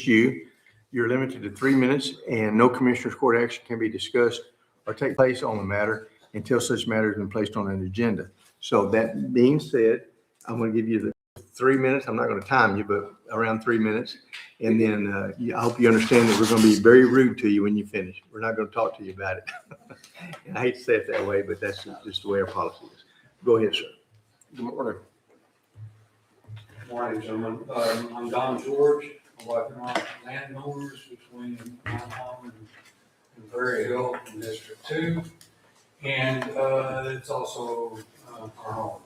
you. You're limited to 3 minutes, and no commissioner's court action can be discussed or take place on the matter until such matter has been placed on an agenda. So that being said, I'm going to give you the 3 minutes. I'm not going to time you, but around 3 minutes. And then I hope you understand that we're going to be very rude to you when you finish. We're not going to talk to you about it. And I hate to say it that way, but that's just the way our policy is. Go ahead, sir. Good morning. Good morning, gentlemen. I'm Don George. I'm working on landowners between my home and Prairie Hill in District 2. And it's also our home.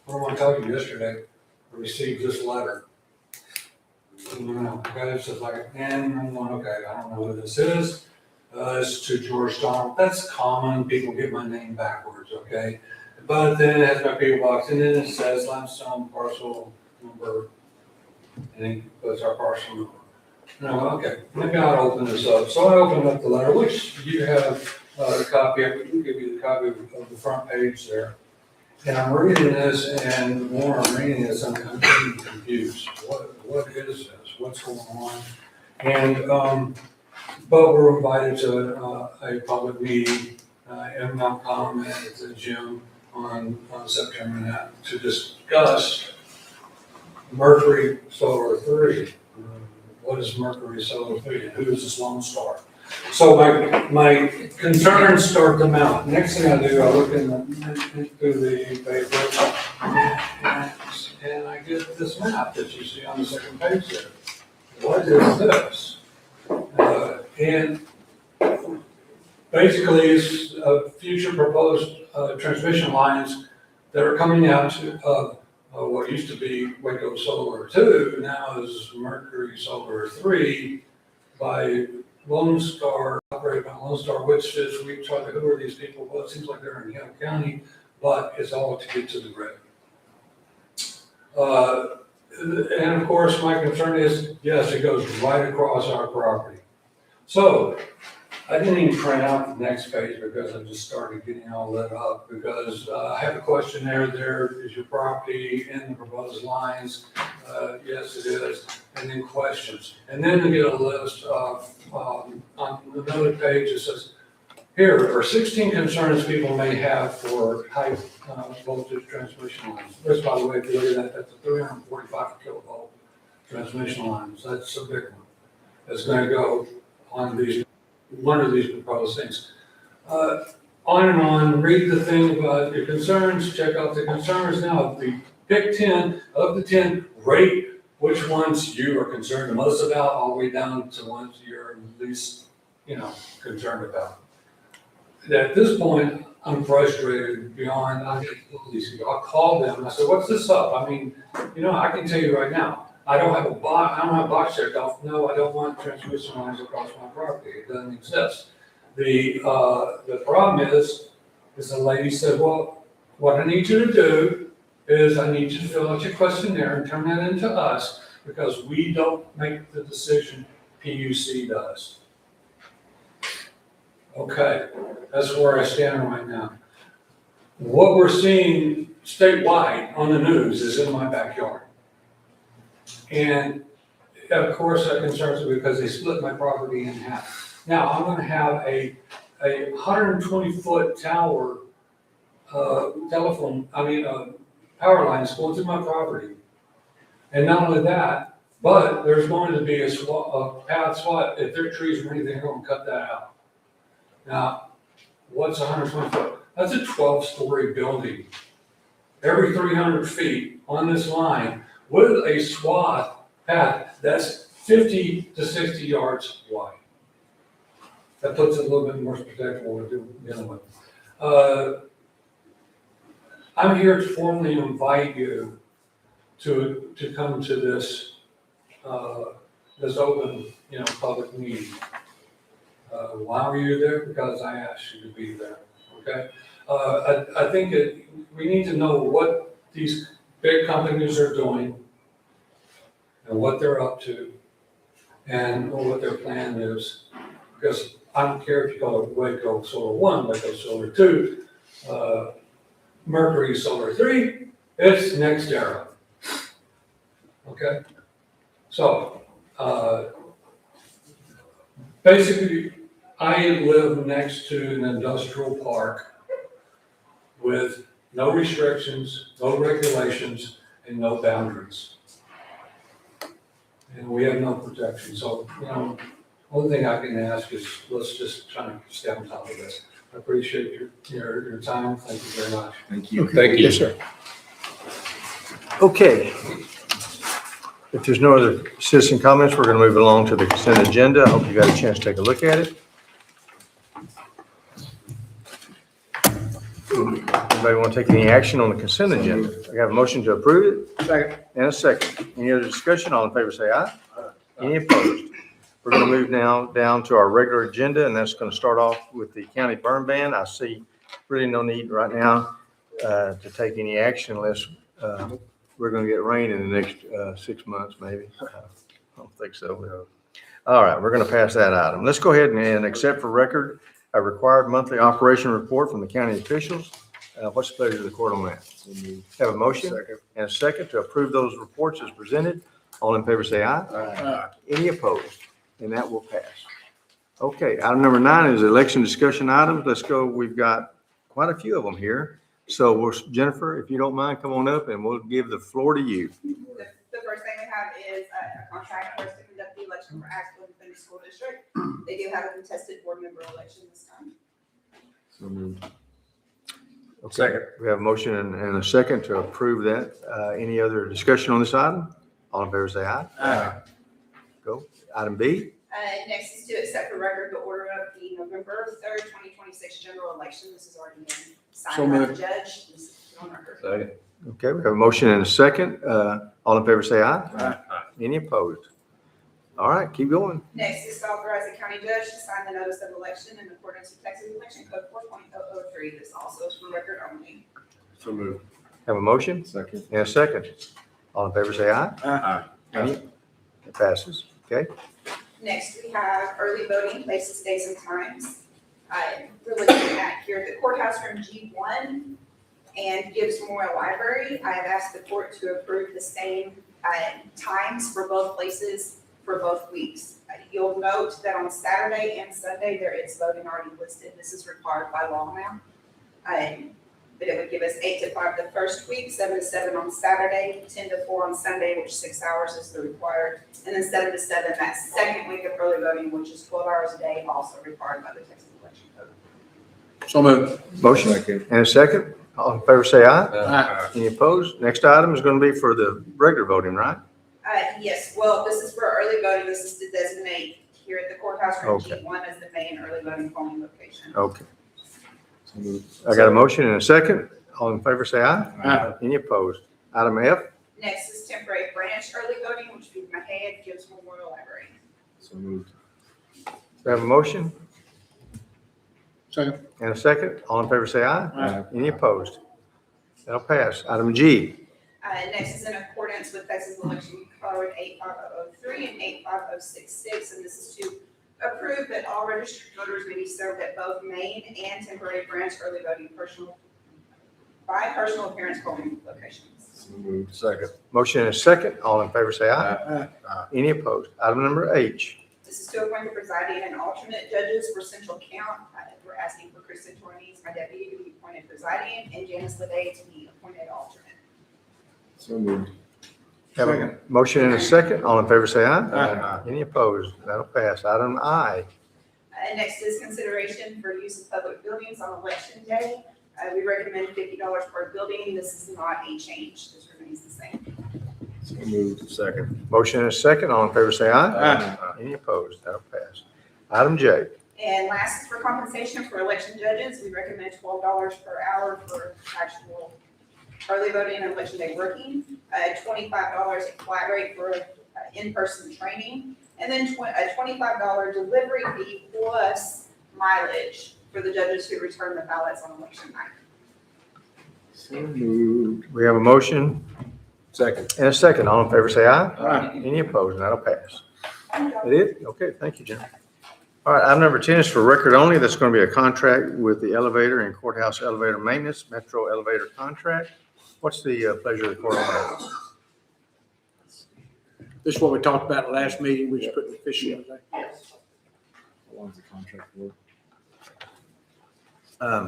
What I want to tell you yesterday, I received this letter. Okay, it's just like, and I'm going, okay, I don't know who this is. It's to George Donald. That's common. People get my name backwards, okay? But then it has my PO box, and then it says Limestone parcel number, and it puts our parcel number. No, okay, maybe I'll open this up. So I opened up the letter, which you have a copy of. We'll give you the copy of the front page there. And I'm reading this, and the more I'm reading this, I'm getting confused. What is this? What's going on? And but we're invited to a public meeting in Mount Common at the gym on September 9th to discuss Mercury Solar 3. What is Mercury Solar 3 and who is this Lone Star? So my concerns start to mount. Next thing I do, I look into the paper and I get this map that you see on the second page there. What is this? And basically, it's future proposed transmission lines that are coming out to what used to be Waco Solar 2, now is Mercury Solar 3 by Lone Star, operated by Lone Star, which is, we try to, who are these people? Well, it seems like they're in Hale County, but it's all to get to the grid. And of course, my concern is, yes, it goes right across our property. So I didn't even print out the next page because I just started getting all lit up because I have a question there. Is your property in the proposed lines? Yes, it is. And then questions. And then we get a list of, on another page, it says, here are 16 concerns people may have for high voltage transmission lines. This, by the way, if you look at that, that's a 345 kilovolt transmission lines. That's a big one. That's going to go on these, one of these proposed things. On and on, read the thing about your concerns, check out the concerns. Now, if you pick 10, of the 10, rate which ones you are concerned the most about, all the way down to ones you're least, concerned about. At this point, I'm frustrated beyond, I get these people. I'll call them and I say, what's this up? I mean, I can tell you right now, I don't have a box checked off. No, I don't want transmission lines across my property. It doesn't exist. The problem is the lady said, well, what I need you to do is I need you to fill out your questionnaire and turn that into us because we don't make the decision, PUC does. Okay, that's where I stand right now. What we're seeing statewide on the news is in my backyard. And of course that concerns me because they split my property in half. Now I'm going to have a 120-foot tower power lines going through my property. And not only that, but there's going to be a path swat. If there are trees or anything, they're going to cut that out. Now, what's 120 foot? That's a 12-story building. Every 300 feet on this line with a swath path that's 50 to 60 yards wide. That puts it a little bit more protectable to dealing with. I'm here to formally invite you to come to this open, public meeting. Why were you there? Because I asked you to be there. Okay. I think that we need to know what these big companies are doing and what they're up to and what their plan is. Because I don't care if you call it Waco Solar 1, Waco Solar 2, Mercury Solar 3, it's next era. Okay? So, basically, I live next to an industrial park with no restrictions, no regulations, and no boundaries. And we have no protection, so, only thing I can ask is, let's just try to stay on top of this. I appreciate your time, thank you very much. Thank you. Thank you. Yes, sir. Okay. If there's no other citizen comments, we're going to move along to the consent agenda. I hope you got a chance to take a look at it. Anybody want to take any action on the consent agenda? I got a motion to approve it. Second. And a second. Any other discussion? All in favor say aye. Any opposed? We're going to move now down to our regular agenda, and that's going to start off with the county burn ban. I see really no need right now to take any action unless we're going to get rain in the next 6 months, maybe. I don't think so. All right, we're going to pass that item. Let's go ahead and accept for record a required monthly operation report from the county officials. What's the pleasure of the court on that? Have a motion and a second to approve those reports as presented. All in favor say aye. Aye. Any opposed? And that will pass. Okay, item number 9 is election discussion items. Let's go. We've got quite a few of them here. So Jennifer, if you don't mind, come on up and we'll give the floor to you. The first thing we have is a contract for us to conduct the election for Asheville Independent School District. They do have a contested board member election this time. So moved. Okay. Second. We have a motion and a second to approve that. Any other discussion on this item? All in favor say aye. Aye. Go. Item B. Next is to accept for record the order of the November 3rd, 2026 general election. This has already been So signed by the moved. judge. This is on record. Second. Okay, we have a motion and a second. All in favor say aye. Aye. Any opposed? All right, keep going. Next is to authorize the county judge to sign the notice of election in accordance with Texas Election Code 4.003. This also is for record only. So moved. Have a motion Second. and a second. All in favor say aye. Aye. Any? It passes. Okay. Next, we have early voting, places, days, and times. We're looking at here at the courthouse room G1 and Gibbs Memorial Library. I have asked the court to approve the same times for both places for both weeks. You'll note that on Saturday and Sunday, there is voting already listed. This is required by law now. But it would give us 8 to 5 the first week, 7 to 7 on Saturday, 10 to 4 on Sunday, which 6 hours is the required, and then 7 to 7 that second week of early voting, which is 12 hours a day, also required by the Texas Election Code. So moved. Motion Second. and a second. All in favor say aye. Aye. Any opposed? Next item is going to be for the regular voting, right? Yes, well, this is for early voting. This is to designate here at the courthouse room Okay. G1 as the main early voting polling location. Okay. So moved. I got a motion and a second. All in favor say aye. Aye. Any opposed? Item F. Next is temporary branch early voting, which would be Mahaid Gibbs Memorial Library. So moved. We have a motion Second. and a second. All in favor say aye. Aye. Any opposed? That'll pass. Item G. Next is in accordance with Texas Election Code 85003 and 85066, and this is to approve that all registered voters may be served at both main and temporary branch early voting by personal appearance polling locations. So moved. Second. Motion and a second. All in favor say aye. Aye. Any opposed? Item number H. This is to appoint the presiding and alternate judges for central count. We're asking for Kristen Tornes, my deputy, to be appointed presiding, and Janice Leday to be appointed alternate. So moved. Have a motion and a second. All in favor say aye. Aye. Any opposed? That'll pass. Item I. Next is consideration for use of public buildings on election day. We recommend $50 per building. This is not a change. This remains the same. So moved. Second. Motion and a second. All in favor say aye. Aye. Any opposed? That'll pass. Item J. And last is for compensation for election judges. We recommend $12 per hour for actual early voting and election day working, $25 at flat rate for in-person training, and then a $25 delivery fee plus mileage for the judges who return the ballots on election night. So moved. We have a motion Second. and a second. All in favor say aye. Aye. Any opposed? That'll pass. That it? Okay, thank you, Jen. All right, item number 10 is for record only. That's going to be a contract with the elevator and courthouse elevator maintenance, metro elevator contract. What's the pleasure of the court on that? This is what we talked about at the last meeting, we just put the official in there. How long's the contract for?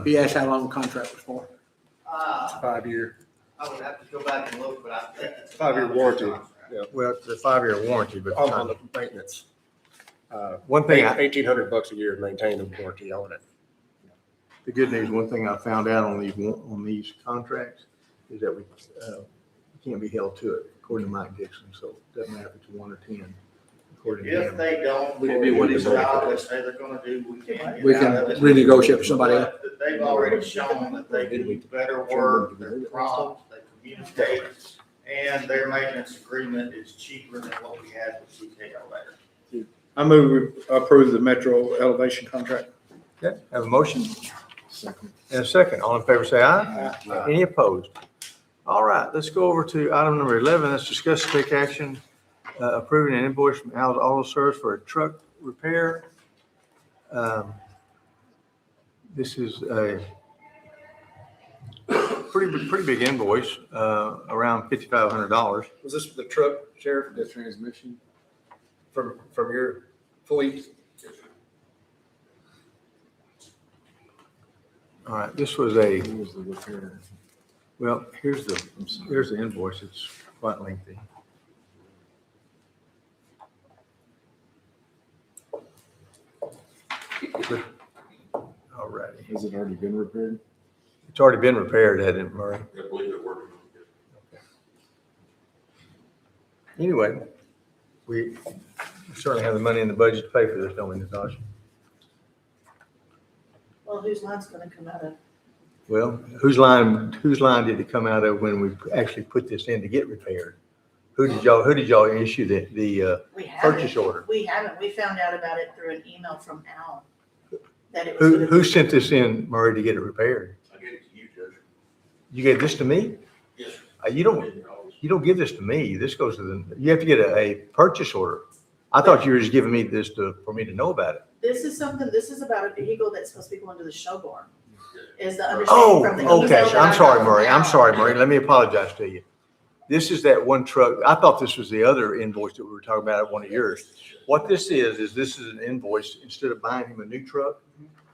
He asked how long the contract was for. 5 year. I would have to go back and look, but I think it's. 5-year warranty. Well, it's a 5-year warranty, but On the maintenance. one thing, $1,800 a year to maintain the warranty on it. the good news, one thing I found out on these contracts is that we can't be held to it, according to Mike Dixon, so it doesn't matter if it's 1 or 10, according to If him. they don't, We do can be what the they job they say they're gonna do, we can. We get can out of it. renegotiate with somebody else. But They've already shown that they do better work, they're prompt, they communicate, and their maintenance agreement is cheaper than what we had with CKO there. I move we approve the Metro elevation contract. Okay, have a motion Second. and a second. All in favor, say aye. Aye. Any opposed? All right, let's go over to item number 11. Let's discuss and take action, approving an invoice from Al's Auto Service for a truck repair. This is a pretty big invoice, around $5,500. Was this for the truck, Sheriff, the transmission from your fleet? All right, this was a, What was the repair? well, here's the invoice. It's quite lengthy. All righty. Has it already been repaired? It's already been repaired, hasn't it, Murray? I believe they're working on it. Anyway, we certainly have the money in the budget to pay for this, don't we, Natasha? Well, whose line's gonna come out of? Well, whose line did it come out of when we actually put this in to get repaired? Who did y'all issue the We haven't. purchase order? We haven't. We found out about it through an email from Al. That it was gonna Who be. sent this in, Murray, to get it repaired? I gave it to you, Judge. You gave this to me? Yes, sir. You don't give this to me. This goes to you have to get a purchase order. I thought you were just giving me this for me to know about it. This is about a vehicle that's supposed to be going to the show barn. Is the Oh, understanding from the email okay. that I I'm sorry, got from Murray. I'm Al. sorry, Murray. Let me apologize to you. This is that one truck. I thought this was the other invoice that we were talking about at one of yours. What this is this is an invoice. Instead of buying him a new truck,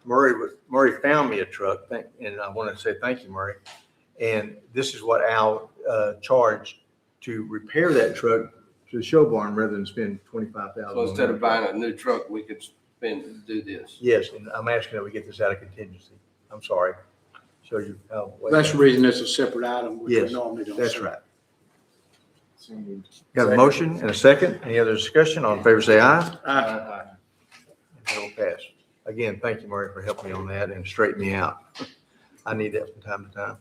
Murray found me a truck, and I want to say thank you, Murray. And this is what Al charged to repair that truck to the show barn rather than spend $25,000. So instead of buying a new truck, we could do this. Yes, and I'm asking that we get this out of contingency. I'm sorry. Show you how. That's the reason it's a separate item, which we Yes, normally don't. That's say. right. So moved. Got a motion and a second. Any other discussion? All in favor, say aye. Aye. That will pass. Again, thank you, Murray, for helping me on that and straightening me out. I need that from time to time.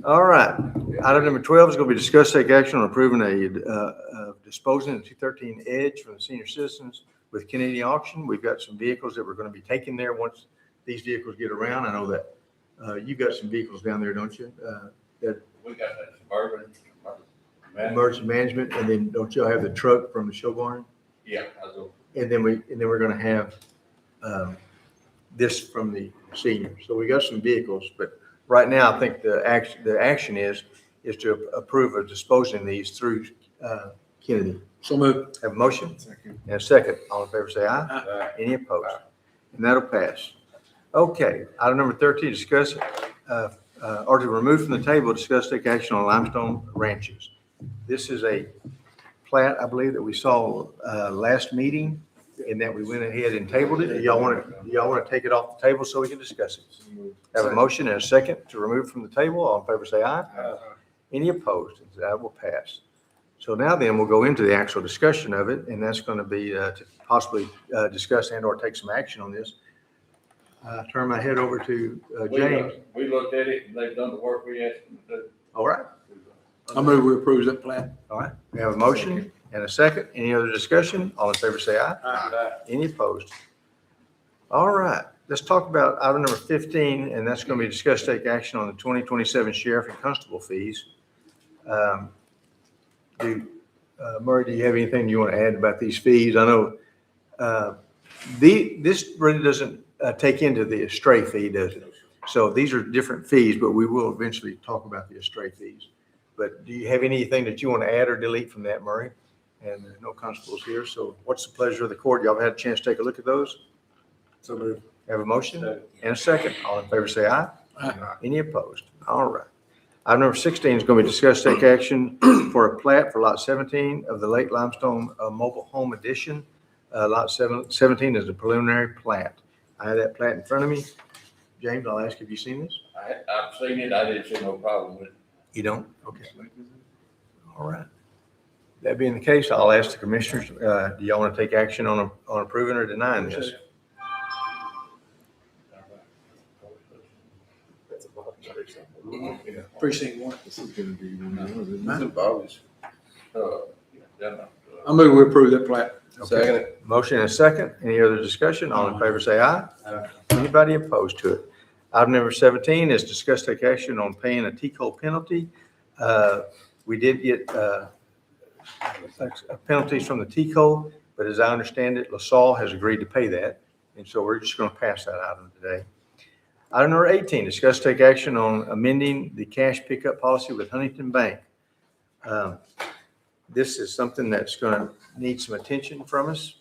All right. Item number 12 is going to be discuss, take action on approving disposing of the 213 Edge from the senior citizens with Kennedy auction. We've got some vehicles that we're going to be taking there once these vehicles get around. I know that you've got some vehicles down there, don't you? That We got that Suburban. emergency management, and then don't y'all have the truck from the show barn? Yeah, I go. And then we're gonna have this from the seniors. So we got some vehicles, but right now, I think the action is to approve of disposing these through Kennedy. So move. Have a motion Second. and a second. All in favor, say aye. Aye. Any opposed? And that'll pass. Okay, item number 13, discuss or to remove from the table, discuss, take action on limestone ranches. This is a plat, I believe, that we saw last meeting, and that we went ahead and tabled it. Do y'all want to take it off the table so we can discuss it? So moved. Have a motion and a second to remove from the table. All in favor, say aye. Any opposed? That will pass. So now then, we'll go into the actual discussion of it, and that's going to be to possibly discuss and or take some action on this. Turn my head over to James. We looked at it and they've done the work we asked them to do. All right, I move we approve that plan. all right. We have a motion and a second. Any other discussion? All in favor, say aye. Any opposed? All right, let's talk about item number 15, and that's going to be discuss, take action on the 2027 sheriff and constable fees. Murray, do you have anything you want to add about these fees? I know this really doesn't take into the estray fee, does it? So these are different fees, but we will eventually talk about the estray fees. But do you have anything that you want to add or delete from that, Murray? and there's no constables here. So what's the pleasure of the court? Y'all have had a chance to take a look at those? So moved. Have a motion and a second. All in favor, say aye. Any opposed? All right. Item number 16 is going to be discussed, take action for a plat for lot 17 of the Lake Limestone Mobile Home Addition. Lot 17 is a preliminary plat. I have that plat in front of me. James, I'll ask, have you seen this? I've seen it, I didn't see no problem with it. You don't? Okay. All right. That being the case, I'll ask the commissioners, do y'all want to take action on approving or denying this? Precinct 1. This is gonna be one of those, isn't it? Bobby's. I move we approve that plat. Second it. Motion and a second. Any other discussion? All in favor, say aye. Anybody opposed to it? Item number 17 is discuss take action on paying a TCO penalty. We did get penalties from the TCO, but as I understand it, LaSalle has agreed to pay that. And so we're just going to pass that item today. Item number 18, discuss take action on amending the cash pickup policy with Huntington Bank. This is something that's going to need some attention from us.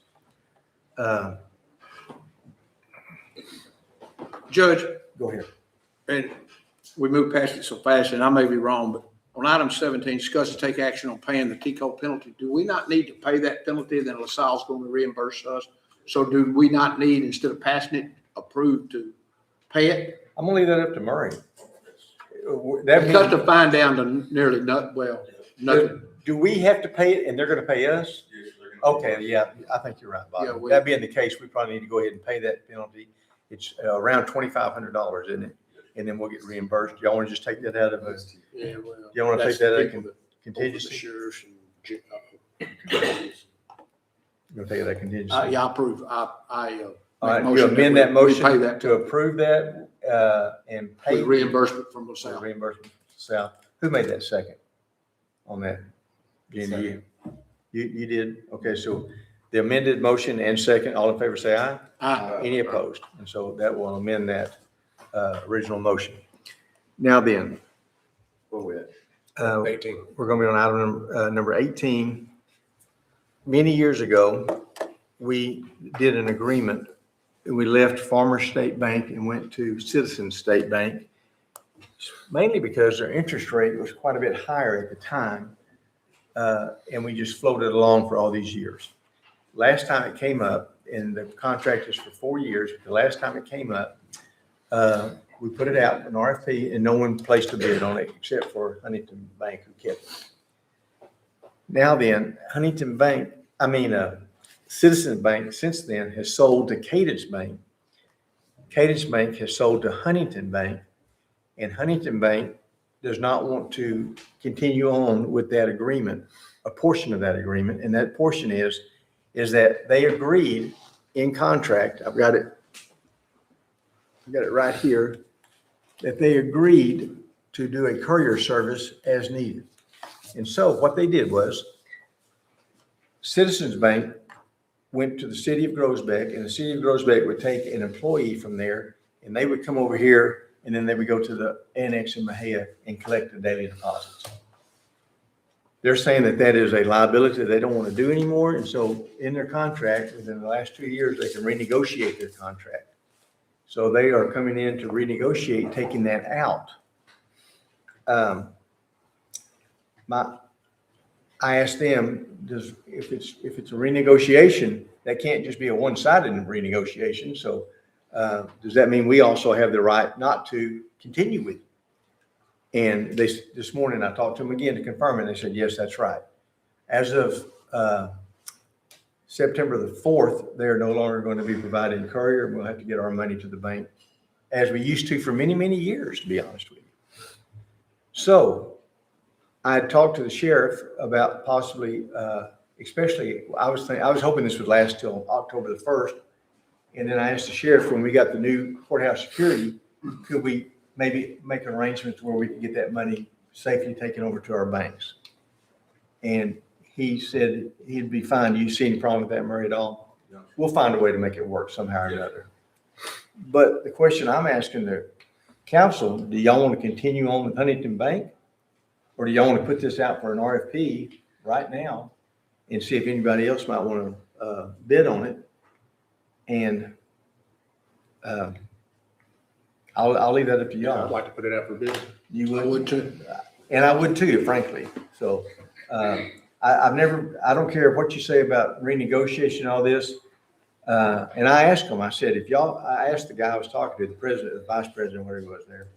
Judge, Go ahead. and we moved past it so fast, and I may be wrong, but on item 17, discuss and take action on paying the TCO penalty. Do we not need to pay that penalty, then LaSalle's going to reimburse us? So do we not need, instead of passing it, approved to pay it? I'm gonna leave that up to Murray. That We cut the means, fine down to nearly nothing. do we have to pay it and they're gonna pay us? Okay, yeah, I think you're right, Yeah, Bob. we- That being the case, we probably need to go ahead and pay that penalty. It's around $2,500, isn't it? And then we'll get reimbursed. Y'all wanna just take that out of a Yeah, well. You wanna that's take that out of people that- over the contingency? sheriffs and You gonna take that contingency? yeah, I approve. All right, make you motion amend we- that we motion pay that to approve that, and pay. with reimbursement from With LaSalle. reimbursement to Sal. Who made that second on that? Jenny, you did? Okay, so the amended motion and second, all in favor say aye. Any opposed? And so that will amend that original motion. Now then, we're going to be on item number 18. Many years ago, we did an agreement. We left Farmer State Bank and went to Citizens State Bank, mainly because their interest rate was quite a bit higher at the time. And we just floated along for all these years. Last time it came up, and the contract is for 4 years, the last time it came up, we put it out, an RFP, and no one placed a bid on it except for Huntington Bank, who kept it. Now then, Citizens Bank since then has sold to Cadence Bank. Cadence Bank has sold to Huntington Bank, and Huntington Bank does not want to continue on with that agreement, a portion of that agreement, and that portion is that they agreed in contract, I've got it right here, that they agreed to do a courier service as needed. And so what they did was Citizens Bank went to the city of Groesbeck, and the city of Groesbeck would take an employee from there, and they would come over here, and then they would go to the annex in Mahia and collect the daily deposits. They're saying that that is a liability they don't want to do anymore, and so in their contract, within the last 2 years, they can renegotiate their contract. So they are coming in to renegotiate, taking that out. I asked them, if it's a renegotiation, that can't just be a one-sided renegotiation. So does that mean we also have the right not to continue with it? And this morning I talked to them again to confirm it. They said, yes, that's right. As of September the 4th, they're no longer going to be providing courier. We'll have to get our money to the bank as we used to for many, many years, to be honest with you. So I had talked to the sheriff about possibly, especially, I was hoping this would last till October the 1st. And then I asked the sheriff, when we got the new courthouse security, could we maybe make an arrangement where we could get that money safely taken over to our banks? And he said he'd be fine. Do you see any problem with that, Murray, at all? No. We'll find a way to make it work somehow or another. But the question I'm asking the council, do y'all want to continue on with Huntington Bank? Or do y'all want to put this out for an RFP right now and see if anybody else might want to bid on it. And I'll leave that up to I'd y'all. like to put it out for bid. You I would too. And I would too, frankly. So I don't care what you say about renegotiation and all this. And I asked them, I said, I asked the guy I was talking to, the president, the vice president, whatever he was there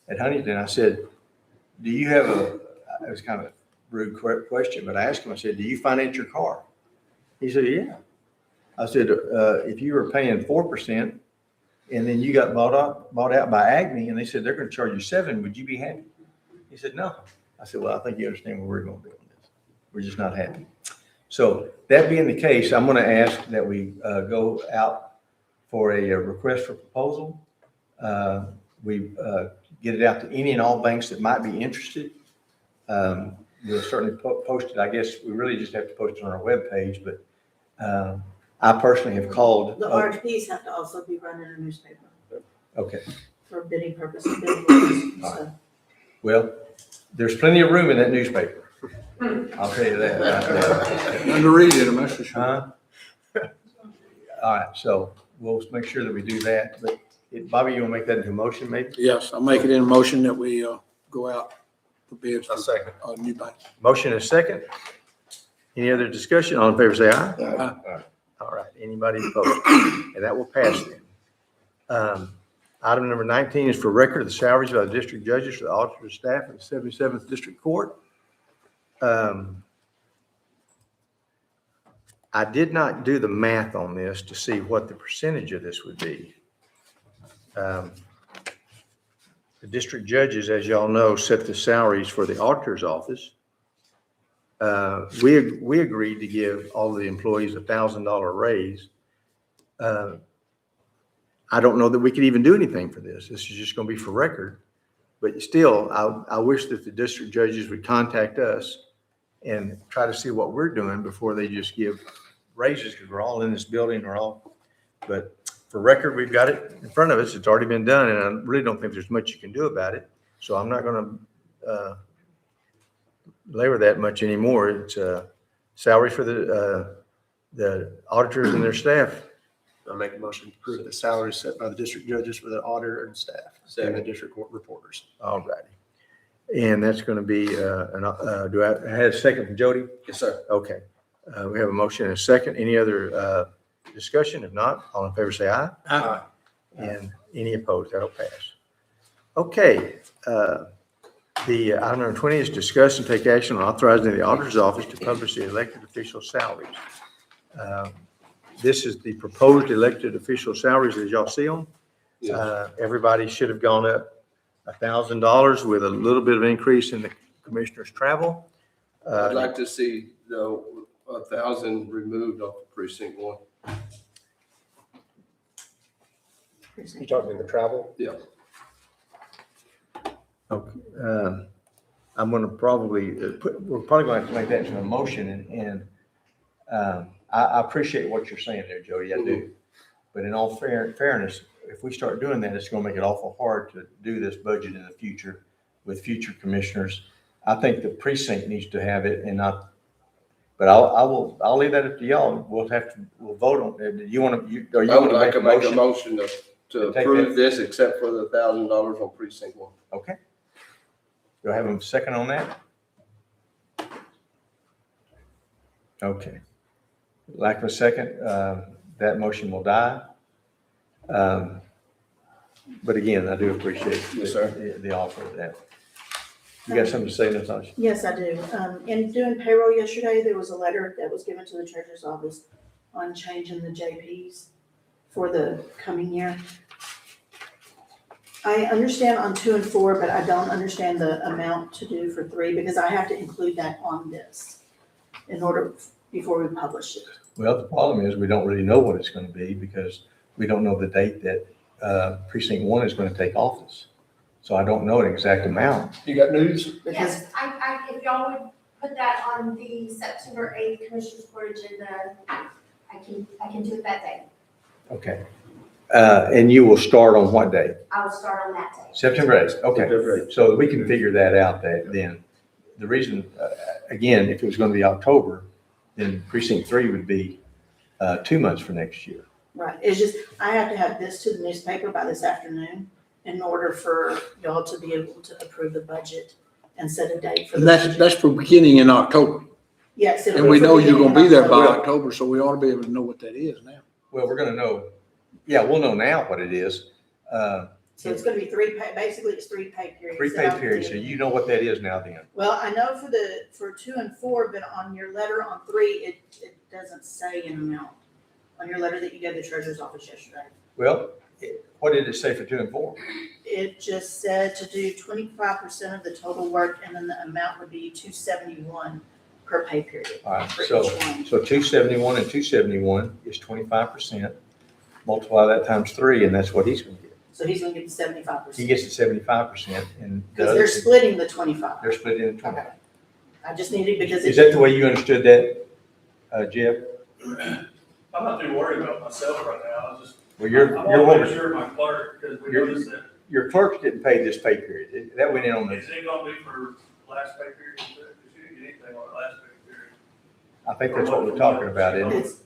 at Huntington, I said, do you have it was kind of a rude question, but I asked him, I said, do you finance your car? He said, yeah. I said, if you were paying 4% and then you got bought out by Acme and they said they're going to charge you 7%, would you be happy? He said, no. I said, well, I think you understand where we're going to be on this. We're just not happy. So that being the case, I'm going to ask that we go out for a request for proposal. We get it out to any and all banks that might be interested. We'll certainly post it. I guess we really just have to post it on our webpage, but I personally have called. The RFPs have to also be run in a newspaper Okay. for bidding purposes, bidding purposes, so. Well, there's plenty of room in that newspaper. I'll tell you that. Under reading, that's for sure. Huh? All right, so we'll make sure that we do that. But Bobby, you want to make that into a motion, maybe? Yes, I'll make it in a motion that we go out for bids. A second. On new banks. Motion and a second. Any other discussion? All in favor, say aye. Aye. All right, anybody opposed? And that will pass then. Item number 19 is for record of the salaries of the district judges for the auditor staff of the 77th District Court. I did not do the math on this to see what the percentage of this would be. The district judges, as y'all know, set the salaries for the auditor's office. We agreed to give all the employees a $1,000 raise. I don't know that we could even do anything for this. This is just going to be for record. But still, I wish that the district judges would contact us and try to see what we're doing before they just give raises, because we're all in this building, but for record, we've got it in front of us. It's already been done, and I really don't think there's much you can do about it. So I'm not going to labor that much anymore. It's salary for the auditors and their staff. I make a motion to approve the salaries set by the district judges for the auditor and staff and the district court reporters. All righty. And that's going to be, do I have a second from Jody? Yes, sir. Okay. We have a motion and a second. Any other discussion? If not, all in favor say aye. Aye. And any opposed? That'll pass. Okay. The item number 20 is discuss and take action on authorizing the auditor's office to publish the elected official salaries. This is the proposed elected official salaries as y'all see them. Everybody should have gone up $1,000 with a little bit of increase in the commissioner's travel. I'd like to see the 1,000 removed off of precinct 1. You talking in the travel? Yeah. Okay. I'm going to probably we're probably going to have to make that into a motion, and I appreciate what you're saying there, Jody. I do. But in all fairness, if we start doing that, it's going to make it awful hard to do this budget in the future with future commissioners. I think the precinct needs to have it, and not. But I'll leave that up to y'all. We'll vote on it. Do you want to? I would like to make a motion to take approve that? this except for the $1,000 on precinct 1. Okay. Do I have a second on that? Okay. Lack of a second, that motion will die. But again, I do appreciate Yes, sir. the offer of that. You got something to say, Natasha? Yes, I do. In doing payroll yesterday, there was a letter that was given to the treasurer's office on changing the JPs for the coming year. I understand on 2 and 4, but I don't understand the amount to do for 3 because I have to include that on this before we publish it. Well, the problem is we don't really know what it's going to be because we don't know the date that precinct 1 is going to take office. So I don't know an exact amount. You got news? Because Yes, if y'all would put that on the September 8th Commissioners Court agenda, I can do it that day. Okay. And you will start on what day? I will start on that day. September 8th. Okay. September 8th. So we can figure that out then. The reason, again, if it was going to be October, then precinct 3 would be 2 months for next year. Right, it's just, I have to have this to the newspaper by this afternoon in order for y'all to be able to approve the budget and set a date for the And that's, budget. that's for beginning in October. Yes. it'll And be we for know you're beginning gonna be there by October. October, so we ought to be able to know what that is now. Well, we're gonna know, yeah, we'll know now what it is. So it's gonna be basically it's 3 pay periods. 3 that pay I'm periods, so doing. you know what that is now then. Well, I know for 2 and 4, but on your letter on 3, it doesn't say an amount. On your letter that you gave the treasurer's office yesterday. Well, what did it say for 2 and 4? It just said to do 25% of the total work, and then the amount would be $271 per pay period. All right, For so, each one. so 271 and 271 is 25%. Multiply that times 3, and that's what he's gonna get. So he's gonna get the 75%. He gets the 75%, and the Because other, they're splitting the 25. they're split into 20. Okay. I just needed, because Is that the way you understood that, Jeff? I'm not too worried about myself right now, I just, Well, you're I'm always over, sure my clerk, because we You're- noticed that, your clerk's getting paid this pay period. That went in on the, is it gonna be for last pay period, too? Because you didn't get anything on the last pay period. I think that's what we're talking about, isn't it? it's,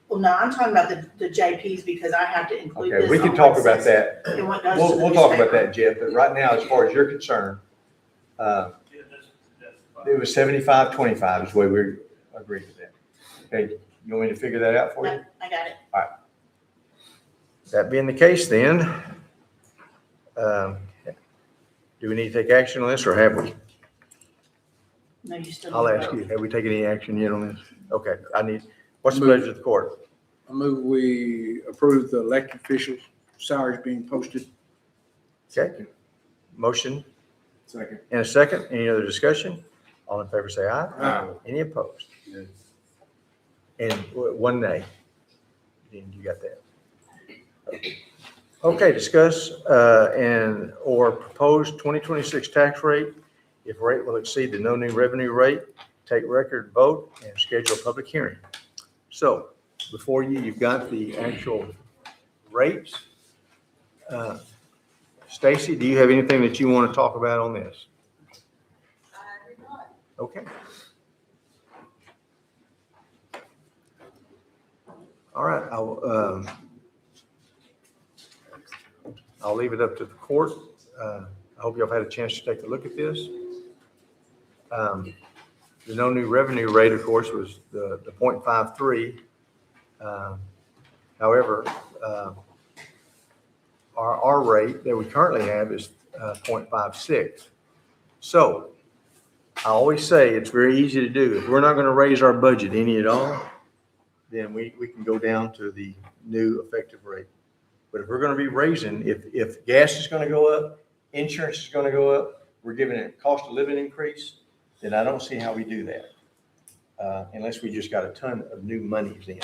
well, no, I'm talking about the JPs, because I have to include this. Okay, we can on talk what about says that. And what goes to the We'll talk about newspaper. that, Jeff, but right now, as far as you're concerned, Yeah, that's fine. it was 75-25 is the way we agreed to that. Okay, you want me to figure that out for you? Yep, I got it. That being the case then, do we need to take action on this or have we? No, you still. I'll need to ask vote. you, have we taken any action yet on this? Okay, what's the pleasure of the court? I move we approve the elected officials' salaries being posted. Okay, motion Second. and a second. Any other discussion? All in favor say aye. Aye. Any opposed? And one nay. Then you got that. Okay, discuss or propose 2026 tax rate. If rate will exceed the no new revenue rate, take record vote and schedule a public hearing. So before you, you've got the actual rates. Stacy, do you have anything that you want to talk about on this? Okay. All right, I'll leave it up to the court. I hope y'all have had a chance to take a look at this. The no new revenue rate, of course, was the 0.53. However, our rate that we currently have is 0.56. So I always say it's very easy to do. If we're not going to raise our budget any at all, then we can go down to the new effective rate. But if we're going to be raising, if gas is going to go up, insurance is going to go up, we're giving it a cost of living increase, then I don't see how we do that. Unless we just got a ton of new monies in.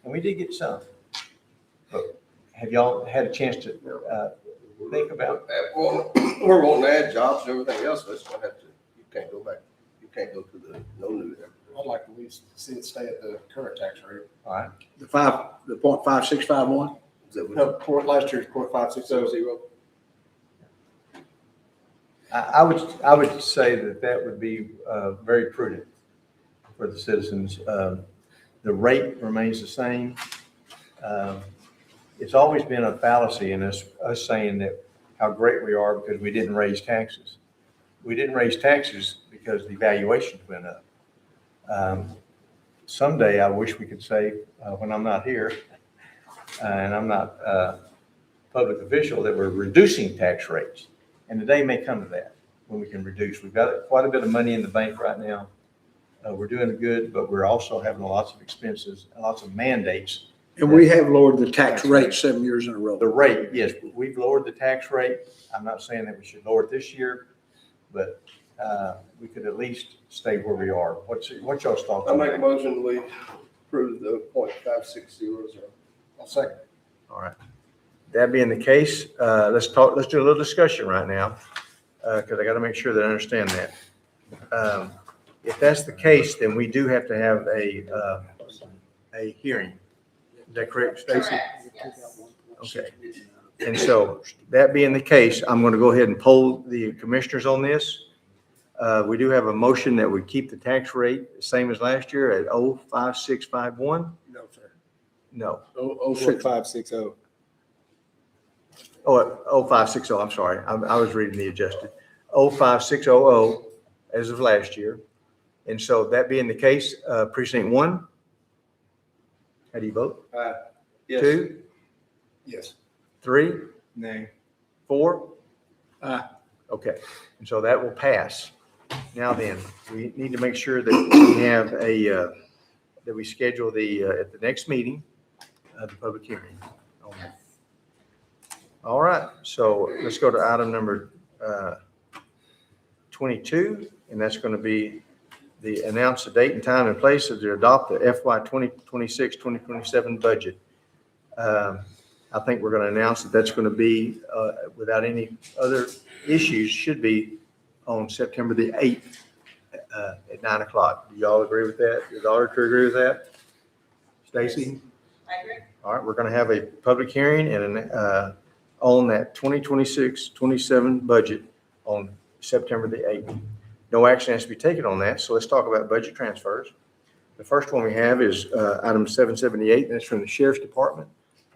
And we did get some. But have y'all had a chance to think about? Well, we're wanting to add jobs and everything else, but it's gonna have to, you can't go back, you can't go to the no new. I'd like to at least see it stay at the current tax rate. All right. The 0.5651. Is that No, last year's 0.5600. I would say that would be very prudent for the citizens. The rate remains the same. It's always been a fallacy in us saying that how great we are because we didn't raise taxes. We didn't raise taxes because the valuations went up. Someday I wish we could say, when I'm not here, and I'm not a public official, that we're reducing tax rates. And the day may come to that when we can reduce. We've got quite a bit of money in the bank right now. We're doing good, but we're also having lots of expenses, and lots of mandates. And we have lowered the tax rate 7 years in a row. The rate, yes, we've lowered the tax rate. I'm not saying that we should lower it this year, but we could at least stay where we are. What's y'all's thoughts I on make a that? motion, we approve the 0.5600. I'll second. All right. That being the case, let's do a little discussion right now, because I got to make sure that I understand that. If that's the case, then we do have to have a hearing. Is that correct, Stacy? Correct, yes. Okay. And so that being the case, I'm going to go ahead and poll the commissioners on this. We do have a motion that we keep the tax rate the same as last year at 05651. No, sir. No. 6560. Oh, 0560, I'm sorry. I was reading the adjusted. 05600 as of last year. And so that being the case, precinct 1, how do you vote? Yes. 2, Yes. 3, Nay. 4? Aye. Okay, and so that will pass. Now then, we need to make sure that we have that we schedule at the next meeting, the public hearing. All right, so let's go to item number 22, and that's going to be announce the date and time and place to adopt the FY 2026-2027 budget. I think we're going to announce that that's going to be, without any other issues, should be on September the 8th at 9 o'clock. Do y'all agree with that? Does the auditor agree with that? Stacy? I agree. All right, we're going to have a public hearing and on that 2026-27 budget on September the 8th. No action has to be taken on that, so let's talk about budget transfers. The first one we have is item 778, that's from the Sheriff's Department.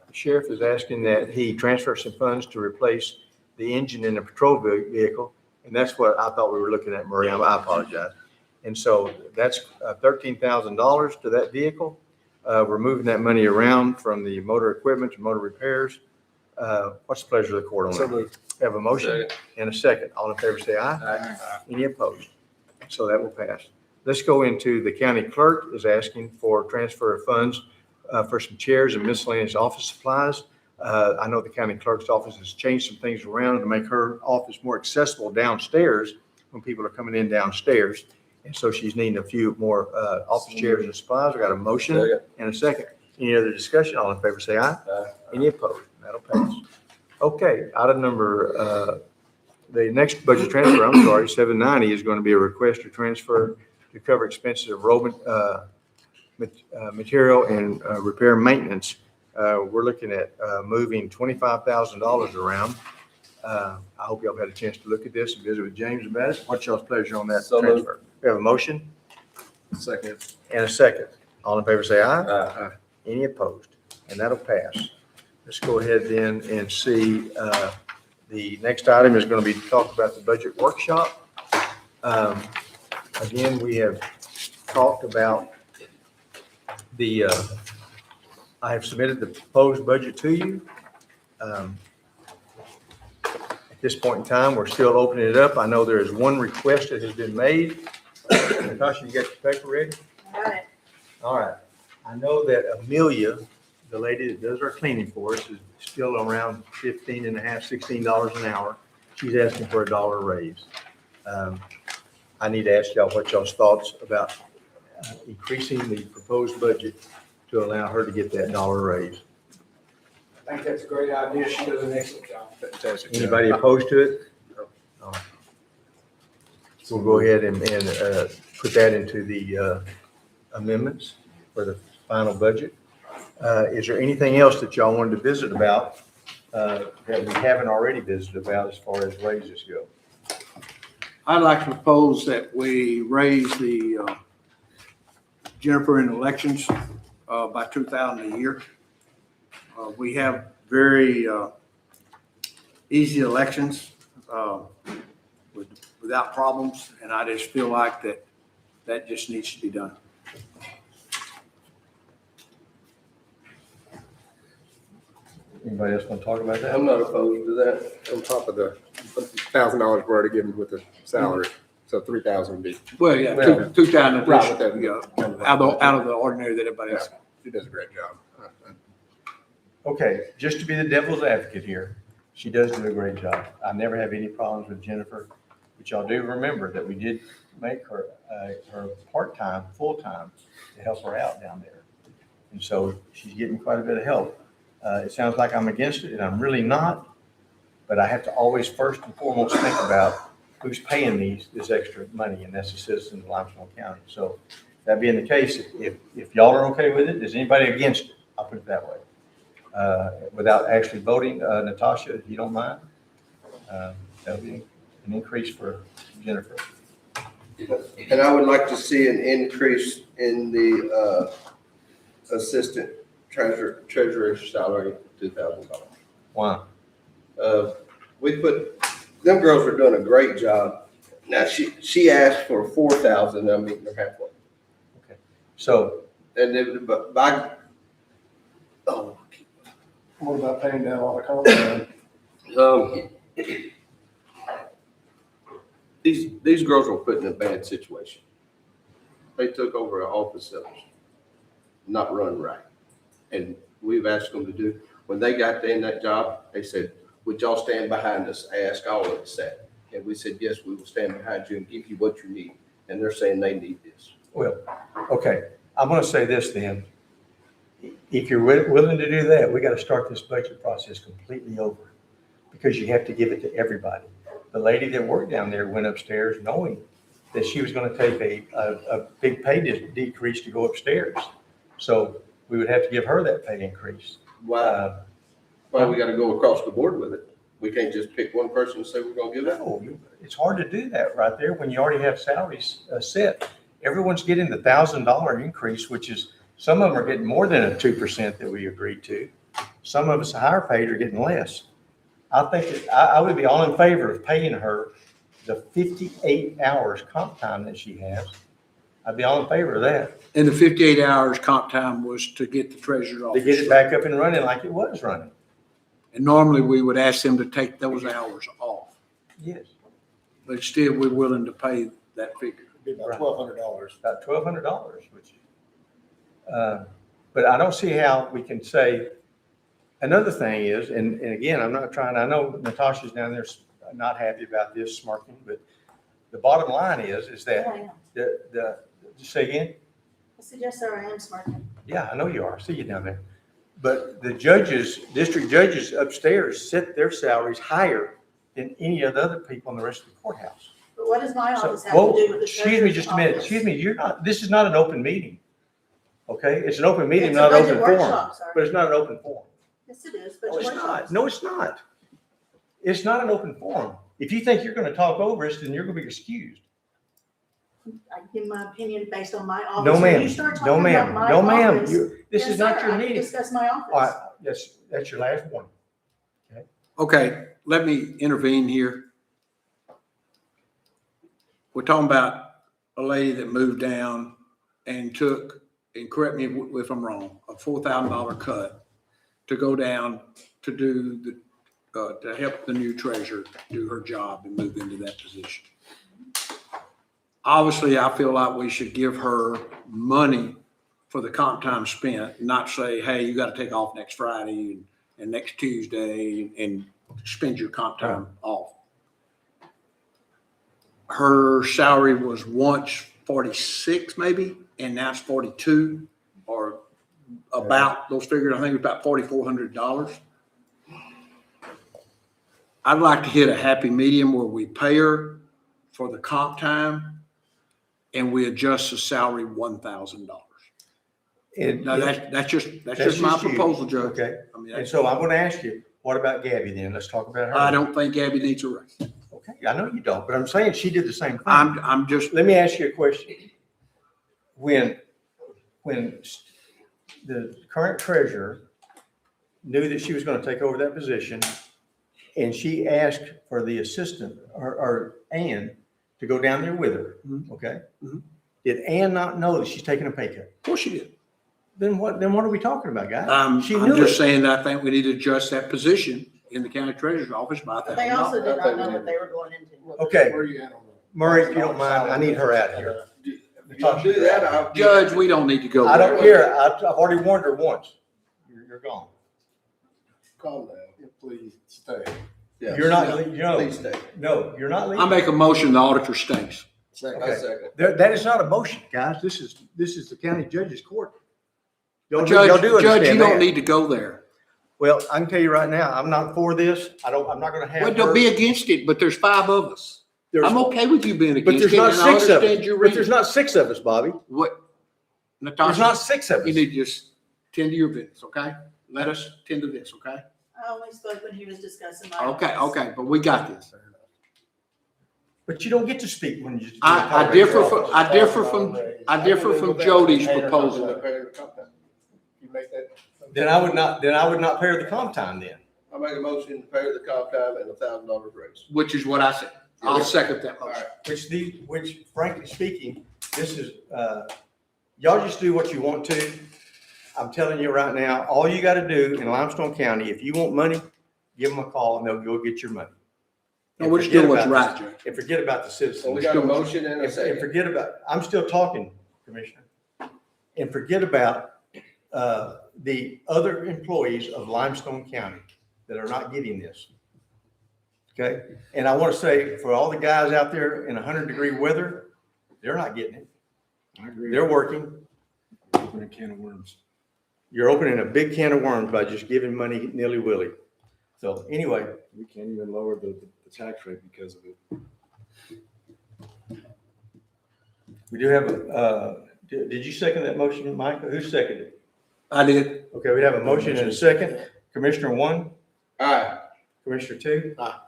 The Sheriff is asking that he transfer some funds to replace the engine in the patrol vehicle, and that's what I thought we were looking at, Maria. I apologize. And so that's $13,000 to that vehicle. We're moving that money around from the motor equipment to motor repairs. What's the pleasure of the court on that? Have a motion and a second. All in favor say aye. Aye. Any opposed? So that will pass. Let's go into the county clerk is asking for transfer of funds for some chairs and miscellaneous office supplies. I know the county clerk's office has changed some things around to make her office more accessible downstairs when people are coming in downstairs. And so she's needing a few more office chairs and supplies. I got a motion and a second. Any other discussion? All in favor say aye. Aye. Any opposed? That'll pass. Okay, item number, the next budget transfer, 790, is going to be a request to transfer to cover expenses of road material and repair maintenance. We're looking at moving $25,000 around. I hope y'all had a chance to look at this and visit with James about it. What's y'all's pleasure on that So moved. transfer? We have a motion Second. and a second. All in favor say aye. Aye. Any opposed? And that'll pass. Let's go ahead then and see, the next item is going to be to talk about the budget workshop. Again, we have talked about I have submitted the proposed budget to you. At this point in time, we're still opening it up. I know there is one request that has been made. Natasha, you got your paper ready? Got it. All right. I know that Amelia, the lady that does our cleaning for us, is still around $15.50, $16 an hour. She's asking for $1 raise. I need to ask y'all what y'all's thoughts about increasing the proposed budget to allow her to get that $1 raise. I think that's a great idea. She does an excellent job. Fantastic. Anybody opposed to it? No. So we'll go ahead and put that into the amendments for the final budget. Is there anything else that y'all wanted to visit about that we haven't already visited about as far as raises go? I'd like to propose that we raise the Jennifer in elections by $2,000 a year. We have very easy elections without problems, and I just feel like that just needs to be done. Anybody else want to talk about that? I'm not opposed to that. On top of the $1,000 we're already given with the salary, so 3,000 would be. Well, yeah, Well, 2,000 right, with that, out of the ordinary that everybody else. She does a great job. Okay, just to be the devil's advocate here, she does do a great job. I never have any problems with Jennifer, but y'all do remember that we did make her her part-time, full-time to help her out down there. And so she's getting quite a bit of help. It sounds like I'm against it, and I'm really not, but I have to always first and foremost think about who's paying this extra money, and that's the citizens of Limestone County. So that being the case, if y'all are okay with it, is anybody against it? I'll put it that way. Without actually voting, Natasha, if you don't mind, that'll be an increase for Jennifer. And I would like to see an increase in the, assistant treasurer's salary, $2,000. Wow. We put, them girls are doing a great job. Now, she asked for 4,000, I'm meeting her halfway. So, And then, but by, oh, What about paying down all the comp? these girls were put in a bad situation. They took over an office that was not run right. And we've asked them to do, when they got in that job, they said, would y'all stand behind us? I asked all of us that. And we said, yes, we will stand behind you and give you what you need. And they're saying they need this. well, okay, I'm gonna say this then. If you're willing to do that, we gotta start this budget process completely over, because you have to give it to everybody. The lady that worked down there went upstairs knowing that she was gonna take a big pay decrease to go upstairs. So we would have to give her that pay increase. Why we gotta go across the board with it? We can't just pick one person and say we're gonna give that. No, it's hard to do that right there when you already have salaries set. Everyone's getting the $1,000 increase, which is, some of them are getting more than a 2% that we agreed to. Some of us higher paid are getting less. I think that I would be all in favor of paying her the 58 hours comp time that she has. I'd be all in favor of that, And the 58 hours comp time was to get the treasurer's to office. get it back up and running like it was running. And normally we would ask them to take those hours off, Yes. but still we're willing to pay that figure. Be about $1,200. About $1,200, which, but I don't see how we can say, another thing is, and again, I'm not trying, I know Natasha's down there not happy about this, smirking, but the bottom line is Yeah, that I am. just say again? I said, yes, sir, I am smirking. Yeah, I know you are. I see you down there. But the judges, district judges upstairs set their salaries higher than any of the other people in the rest of the courthouse. But what does my So, office have whoa, to do with the excuse me treasurer's just a minute. office? Excuse me, you're not, this is not an open meeting. Okay? It's an open meeting, It's a not an budget open forum. workshop, sir. But it's not an open forum. Yes, it is, No, but it's not. No, it's not. It's not an open forum. If you think you're going to talk over us, then you're going to be excused. I give my opinion based on my office. No, When ma'am. you start No, talking about ma'am. my No, ma'am. office- This Yes, is not sir, your I can meeting. discuss my All right, office. yes, that's your last one. Okay, let me intervene here. We're talking about a lady that moved down and took, and correct me if I'm wrong, a $4,000 cut to go down to do to help the new treasurer do her job and move into that position. Obviously, I feel like we should give her money for the comp time spent, not say, hey, you got to take off next Friday and next Tuesday and spend your comp time off. Her salary was once 46 maybe, and now it's 42, or about those figures. I think it's about $4,400. I'd like to hit a happy medium where we pay her for the comp time and we adjust the salary $1,000. Now, that's just my you. proposal, Judge. Okay. I mean, And so I'm going to ask you, what about Gabby then? Let's talk about her. I don't think Gabby needs a raise. Okay, I know you don't, but I'm saying she did the same thing. I'm just, Let me ask you a question. When the current treasurer knew that she was going to take over that position, and she asked for the assistant, or Ann, to go down there with her, okay? Mhm. Did Ann not know that she's taking a pay cut? of course she did. Then what are we talking about, guys? She I'm knew just it. saying that I think we need to adjust that position in the county treasurer's office by But they also $1,000. did not know what they were going into. Okay. Where are you at on that? Murray, if you don't mind, I need her out of here. If y'all do that, I'll. Judge, we don't need to go I there. don't care. I've already warned her once. You're gone. Calm down. Please stay. Yes. You're not, Please stay. no, you're not I leaving. make a motion, the auditor stays. Second. I second. That is not a motion, guys. This is the county judge's court. Y'all do Judge, you understand don't that. need to go there. Well, I can tell you right now, I'm not for this. I'm not gonna have Well, don't her. be against it, but there's 5 of us. There's- I'm okay with you being But against there's it, not and I 6 of understand us. your But there's reason. not 6 of us, Bobby. What, There's Natasha, not 6 of you us. need to just tend to your business, okay? Let us tend to this, okay? I only spoke when he was discussing my Okay, office. okay, but we got this. But you don't get to speak when you. I differ from Jody's proposal. You make that, Then I would not pay her the comp time then. I make a motion to pay her the comp time and $1,000 raise. Which is what I said. I'll second that motion. Which frankly speaking, this is, y'all just do what you want to. I'm telling you right now, all you gotta do in Limestone County, if you want money, give them a call and they'll go get your money. No, we're still what's right, Judge. And forget about the So citizens. we got a motion and a And second. forget about, I'm still talking, Commissioner. And forget about, the other employees of Limestone County that are not getting this. Okay? And I want to say, for all the guys out there in 100-degree weather, they're not getting it. I agree. They're working. Open a can of worms. You're opening a big can of worms by just giving money nilly-willy. So anyway, We can't even lower the tax rate because of it. we do have did you second that motion, Michael? Who seconded it? I did. Okay, we have a motion and a second. Commissioner 1, Aye. Commissioner 2. Aye.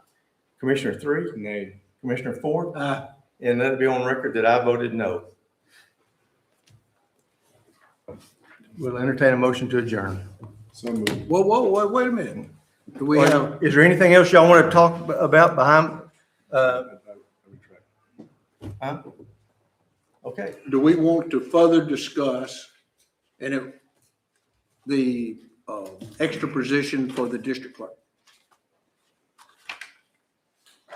Commissioner 3, Nay. Commissioner 4, Aye. and let it be on record that I voted no. We'll entertain a motion to adjourn. So moved. Whoa, wait a minute. Do we have, Is there anything else y'all want to talk about behind, I retract. huh? Okay, do we want to further discuss the extra position for the district clerk?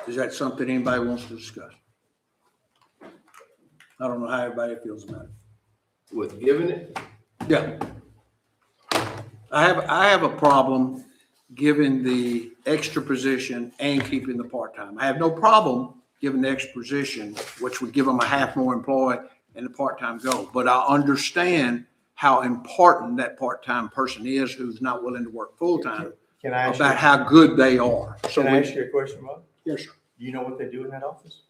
Is that something anybody wants to discuss? I don't know how everybody feels about it. With giving it, Yeah. I have a problem giving the extra position and keeping the part-time. I have no problem giving the extra position, which would give them a half more employed and the part-time go. But I understand how important that part-time person is who's not willing to work full-time, can I ask you, about how good they are. So can I ask you a question, Bob? yes, sir. Do you know what they do in that office?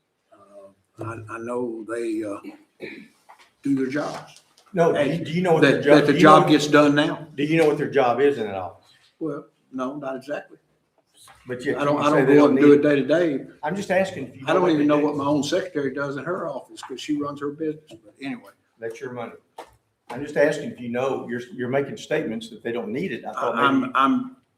I know they do their jobs. No, Hey, do you know what their job? That the do you know- job gets done now. Do you know what their job is in that office? Well, no, not exactly. But yet I don't you say they go and do need it day to day. I'm just asking if you. I don't even know they what do. my own secretary does in her office because she runs her business. But anyway, That's your money. I'm just asking if you know, you're making statements that they don't need it. I thought maybe.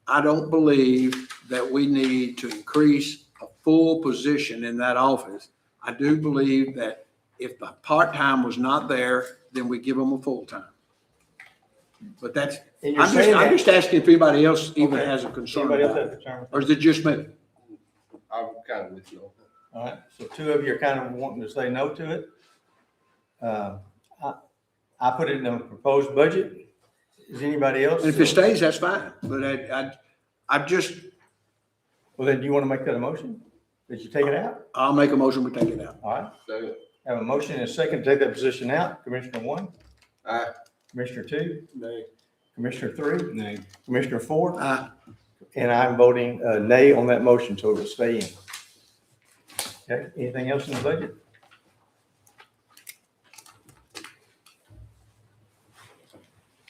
I don't believe that we need to increase a full position in that office. I do believe that if the part-time was not there, then we give them a full-time. But that's, And you're I'm saying just that. anybody if anybody else even Okay. has a concern Anybody else about have it. a concern? Or is it just me? I'm kind of with you on that. All right, so two of you are kind of wanting to say no to it. I put it in a proposed budget. Is anybody else? And if it stays, that's fine. But I just, Well, then do you want to make that a motion? That you take it out? I'll make a motion, we take it out. All right, So, have a motion and a second to take that position out. Commissioner 1, aye. Commissioner 2, Nay. Commissioner 3, Nay. Commissioner 4, Aye. and I'm voting nay on that motion, so it'll stay in. Okay, anything else in the budget?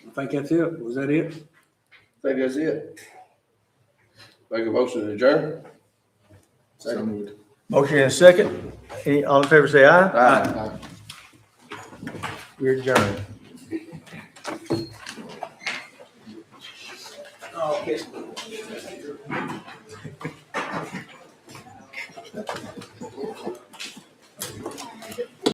I think that's it. Was that it? I think that's it. Make a motion to adjourn. So moved. Motion and a second. Any, all in favor, say aye. Aye. We're adjourned. Okay.